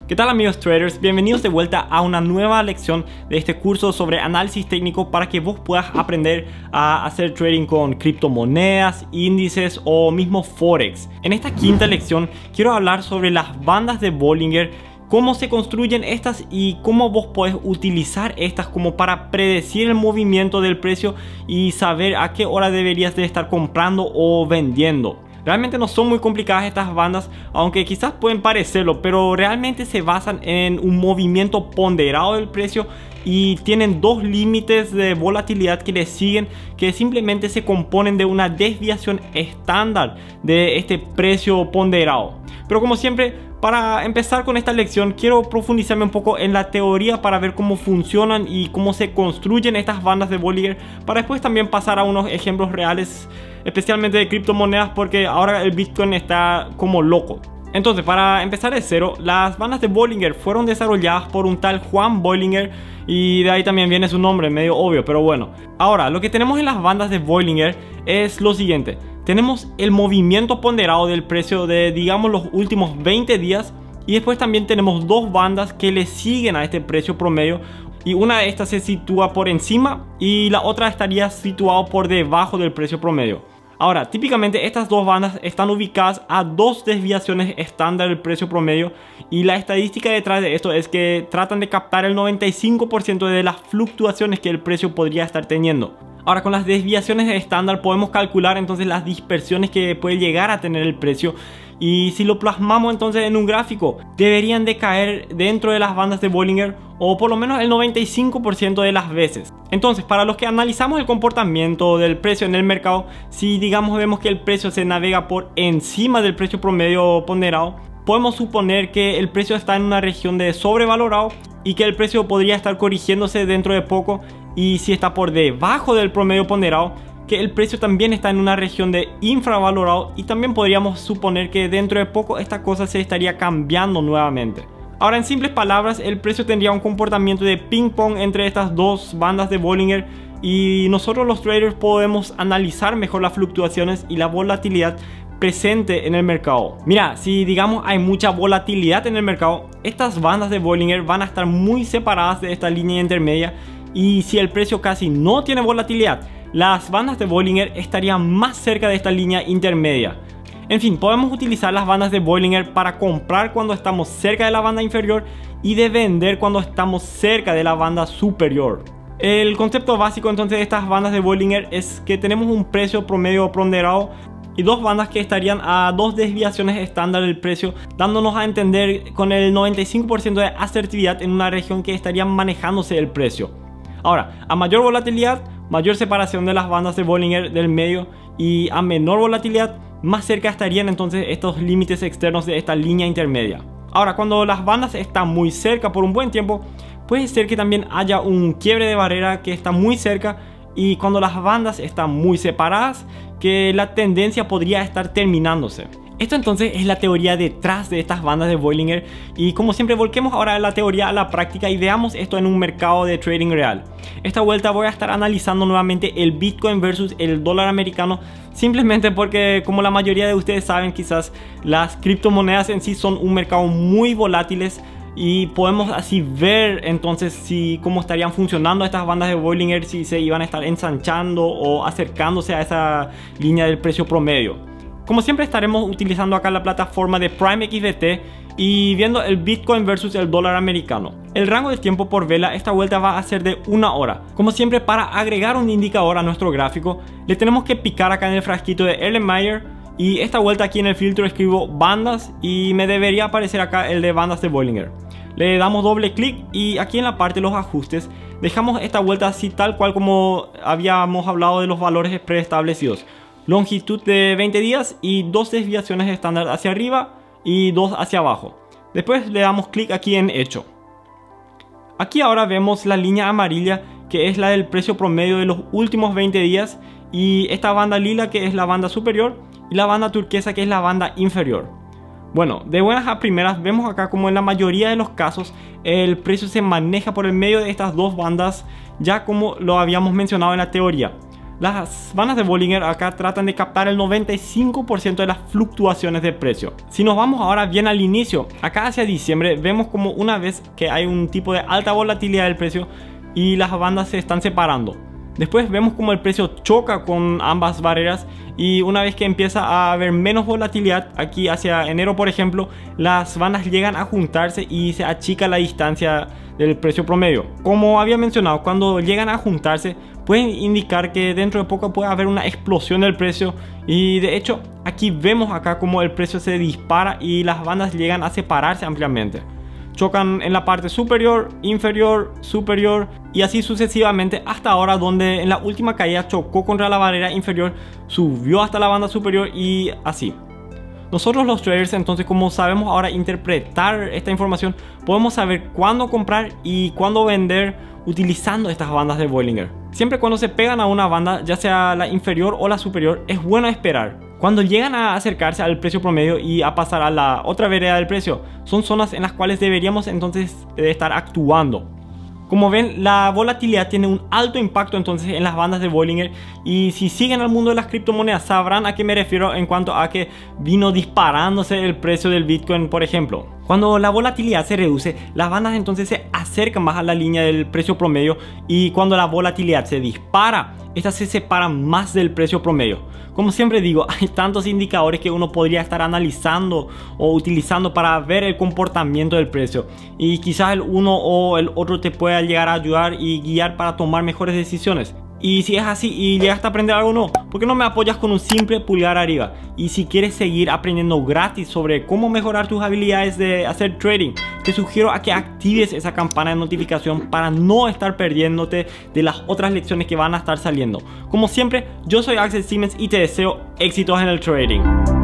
¿Qué tal amigos traders? Bienvenidos de vuelta a una nueva lección de este curso sobre análisis técnico para que vos puedas aprender a hacer trading con criptomonedas, índices o mismo Forex. En esta quinta lección quiero hablar sobre las bandas de Bollinger, cómo se construyen estas y cómo vos podés utilizar estas como para predecir el movimiento del precio y saber a qué hora deberías de estar comprando o vendiendo. Realmente no son muy complicadas estas bandas, aunque quizás pueden parecerlo, pero realmente se basan en un movimiento ponderado del precio y tienen dos límites de volatilidad que le siguen, que simplemente se componen de una desviación estándar de este precio ponderado. Pero como siempre, para empezar con esta lección quiero profundizarme un poco en la teoría para ver cómo funcionan y cómo se construyen estas bandas de Bollinger, para después también pasar a unos ejemplos reales, especialmente de criptomonedas, porque ahora el Bitcoin está como loco. Entonces, para empezar de cero, las bandas de Bollinger fueron desarrolladas por un tal Juan Bollinger, y de ahí también viene su nombre, medio obvio, pero bueno. Ahora, lo que tenemos en las bandas de Bollinger es lo siguiente. Tenemos el movimiento ponderado del precio de, digamos, los últimos 20 días, y después también tenemos dos bandas que le siguen a este precio promedio, y una de estas se sitúa por encima y la otra estaría situada por debajo del precio promedio. Ahora, típicamente estas dos bandas están ubicadas a dos desviaciones estándar del precio promedio, y la estadística detrás de esto es que tratan de captar el 95% de las fluctuaciones que el precio podría estar teniendo. Ahora, con las desviaciones estándar podemos calcular entonces las dispersiones que puede llegar a tener el precio, y si lo plasmamos entonces en un gráfico, deberían de caer dentro de las bandas de Bollinger, o por lo menos el 95% de las veces. Entonces, para los que analizamos el comportamiento del precio en el mercado, si digamos vemos que el precio se navega por encima del precio promedio ponderado, podemos suponer que el precio está en una región de sobrevalorado y que el precio podría estar corrigiéndose dentro de poco, y si está por debajo del promedio ponderado, que el precio también está en una región de infravalorado, y también podríamos suponer que dentro de poco esta cosa se estaría cambiando nuevamente. Ahora, en simples palabras, el precio tendría un comportamiento de ping pong entre estas dos bandas de Bollinger, y nosotros los traders podemos analizar mejor las fluctuaciones y la volatilidad presente en el mercado. Mira, si digamos hay mucha volatilidad en el mercado, estas bandas de Bollinger van a estar muy separadas de esta línea intermedia, y si el precio casi no tiene volatilidad, las bandas de Bollinger estarían más cerca de esta línea intermedia. En fin, podemos utilizar las bandas de Bollinger para comprar cuando estamos cerca de la banda inferior y de vender cuando estamos cerca de la banda superior. El concepto básico entonces de estas bandas de Bollinger es que tenemos un precio promedio ponderado y dos bandas que estarían a dos desviaciones estándar del precio, dándonos a entender con el 95% de asertividad en una región que estarían manejándose el precio. Ahora, a mayor volatilidad, mayor separación de las bandas de Bollinger del medio, y a menor volatilidad, más cerca estarían entonces estos límites externos de esta línea intermedia. Ahora, cuando las bandas están muy cerca por un buen tiempo, puede ser que también haya un quiebre de barrera que está muy cerca, y cuando las bandas están muy separadas, que la tendencia podría estar terminándose. Esto entonces es la teoría detrás de estas bandas de Bollinger, y como siempre volquemos ahora la teoría a la práctica y veamos esto en un mercado de trading real. Esta vuelta voy a estar analizando nuevamente el Bitcoin versus el dólar americano, simplemente porque, como la mayoría de ustedes saben, quizás las criptomonedas en sí son un mercado muy volátiles, y podemos así ver entonces cómo estarían funcionando estas bandas de Bollinger, si se iban a estar ensanchando o acercándose a esa línea del precio promedio. Como siempre estaremos utilizando acá la plataforma de Prime XBT y viendo el Bitcoin versus el dólar americano. El rango de tiempo por vela esta vuelta va a ser de 1 hora. Como siempre, para agregar un indicador a nuestro gráfico, le tenemos que picar acá en el frasquito de Erlenmeyer, y esta vuelta aquí en el filtro escribo bandas y me debería aparecer acá el de bandas de Bollinger. Le damos doble clic y aquí en la parte de los ajustes dejamos esta vuelta así tal cual como habíamos hablado de los valores preestablecidos. Longitud de 20 días y dos desviaciones estándar hacia arriba y dos hacia abajo. Después le damos clic aquí en hecho. Aquí ahora vemos la línea amarilla, que es la del precio promedio de los últimos 20 días, y esta banda lila, que es la banda superior, y la banda turquesa, que es la banda inferior. Bueno, de buenas a primeras vemos acá como en la mayoría de los casos el precio se maneja por el medio de estas dos bandas, ya como lo habíamos mencionado en la teoría. Las bandas de Bollinger acá tratan de captar el 95% de las fluctuaciones de precio. Si nos vamos ahora bien al inicio, acá hacia diciembre vemos como una vez que hay un tipo de alta volatilidad del precio y las bandas se están separando. Después vemos como el precio choca con ambas barreras y una vez que empieza a haber menos volatilidad, aquí hacia enero por ejemplo, las bandas llegan a juntarse y se achica la distancia del precio promedio. Como había mencionado, cuando llegan a juntarse pueden indicar que dentro de poco puede haber una explosión del precio y de hecho aquí vemos acá como el precio se dispara y las bandas llegan a separarse ampliamente. Chocan en la parte superior, inferior, superior y así sucesivamente hasta ahora, donde en la última caída chocó contra la barrera inferior, subió hasta la banda superior y así. Nosotros los traders entonces, como sabemos ahora interpretar esta información, podemos saber cuándo comprar y cuándo vender utilizando estas bandas de Bollinger. Siempre cuando se pegan a una banda, ya sea la inferior o la superior, es bueno esperar. Cuando llegan a acercarse al precio promedio y a pasar a la otra vereda del precio, son zonas en las cuales deberíamos entonces estar actuando. Como ven, la volatilidad tiene un alto impacto entonces en las bandas de Bollinger y si siguen al mundo de las criptomonedas sabrán a qué me refiero en cuanto a que vino disparándose el precio del Bitcoin, por ejemplo. Cuando la volatilidad se reduce, las bandas entonces se acercan más a la línea del precio promedio y cuando la volatilidad se dispara, estas se separan más del precio promedio. Como siempre digo, hay tantos indicadores que uno podría estar analizando o utilizando para ver el comportamiento del precio y quizás el uno o el otro te pueda llegar a ayudar y guiar para tomar mejores decisiones. Y si es así y llegaste a aprender algo nuevo, ¿por qué no me apoyas con un simple pulgar arriba? Y si quieres seguir aprendiendo gratis sobre cómo mejorar tus habilidades de hacer trading, te sugiero a que actives esa campana de notificación para no estar perdiéndote de las otras lecciones que van a estar saliendo. Como siempre, yo soy Axel Siemens y te deseo éxitos en el trading.